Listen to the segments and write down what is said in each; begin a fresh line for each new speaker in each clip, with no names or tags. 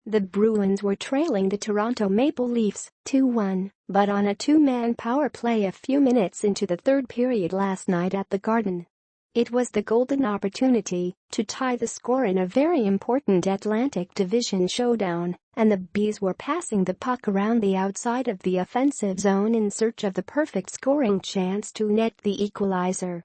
The Bruins were trailing the Toronto Maple Leafs 2-1, but on a two-man power play a few minutes into the third period last night at the Garden. It was the golden opportunity to tie the score in a very important Atlantic Division showdown, and the Bees were passing the puck around the outside of the offensive zone in search of the perfect scoring chance to net the equalizer.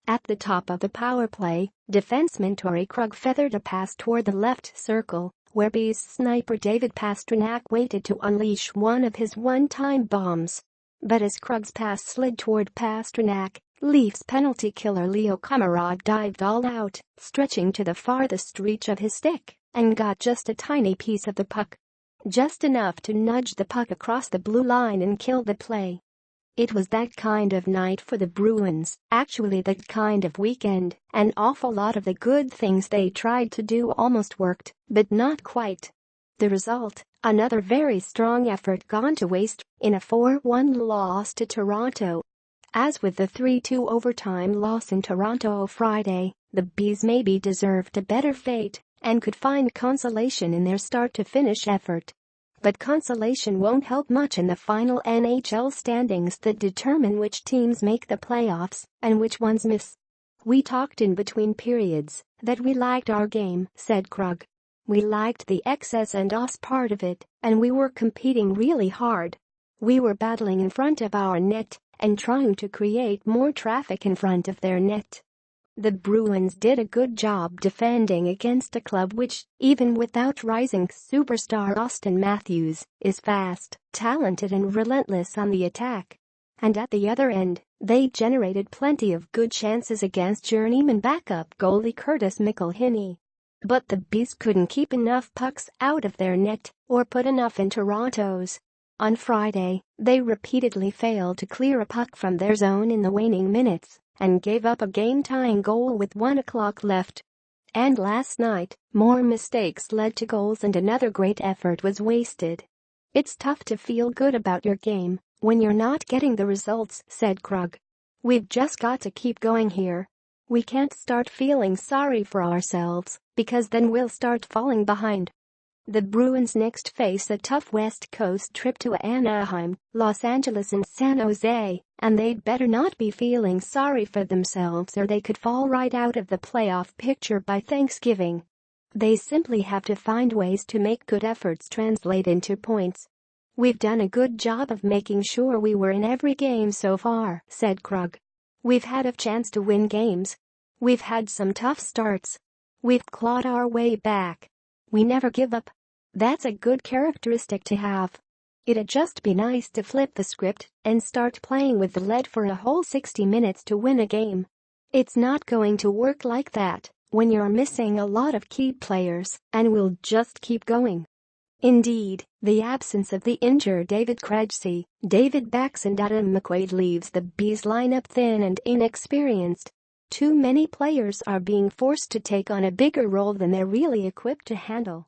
At the top of the power play, defenseman Torey Krug feathered a pass toward the left circle, where Bees sniper David Pastrnak waited to unleash one of his one-time bombs. But as Krug's pass slid toward Pastrnak, Leafs penalty killer Leo Komarov dived all out, stretching to the farthest reach of his stick, and got just a tiny piece of the puck. Just enough to nudge the puck across the blue line and kill the play. It was that kind of night for the Bruins, actually that kind of weekend. An awful lot of the good things they tried to do almost worked, but not quite. The result, another very strong effort gone to waste, in a 4-1 loss to Toronto. As with the 3-2 overtime loss in Toronto Friday, the Bees maybe deserved a better fate and could find consolation in their start-to-finish effort. But consolation won't help much in the final NHL standings that determine which teams make the playoffs and which ones miss. "We talked in between periods that we liked our game," said Krug. "We liked the X's and O's part of it, and we were competing really hard. We were battling in front of our net and trying to create more traffic in front of their net." The Bruins did a good job defending against a club which, even without rising superstar Austin Matthews, is fast, talented and relentless on the attack. And at the other end, they generated plenty of good chances against journeyman backup goalie Curtis McElhinney. But the Bees couldn't keep enough pucks out of their net or put enough in Toronto's. On Friday, they repeatedly failed to clear a puck from their zone in the waning minutes and gave up a game-tying goal with 1 o'clock left. And last night, more mistakes led to goals and another great effort was wasted. "It's tough to feel good about your game when you're not getting the results," said Krug. "We've just got to keep going here. We can't start feeling sorry for ourselves, because then we'll start falling behind." The Bruins next face a tough West Coast trip to Anaheim, Los Angeles and San Jose, and they'd better not be feeling sorry for themselves or they could fall right out of the playoff picture by Thanksgiving. They simply have to find ways to make good efforts translate into points. "We've done a good job of making sure we were in every game so far," said Krug. "We've had a chance to win games. We've had some tough starts. We've clawed our way back. We never give up. That's a good characteristic to have. It'd just be nice to flip the script and start playing with the lead for a whole 60 minutes to win a game. It's not going to work like that when you're missing a lot of key players, and we'll just keep going." Indeed, the absence of the injured David Krejci, David Bax and Adam McQuaid leaves the Bees lineup thin and inexperienced. Too many players are being forced to take on a bigger role than they're really equipped to handle.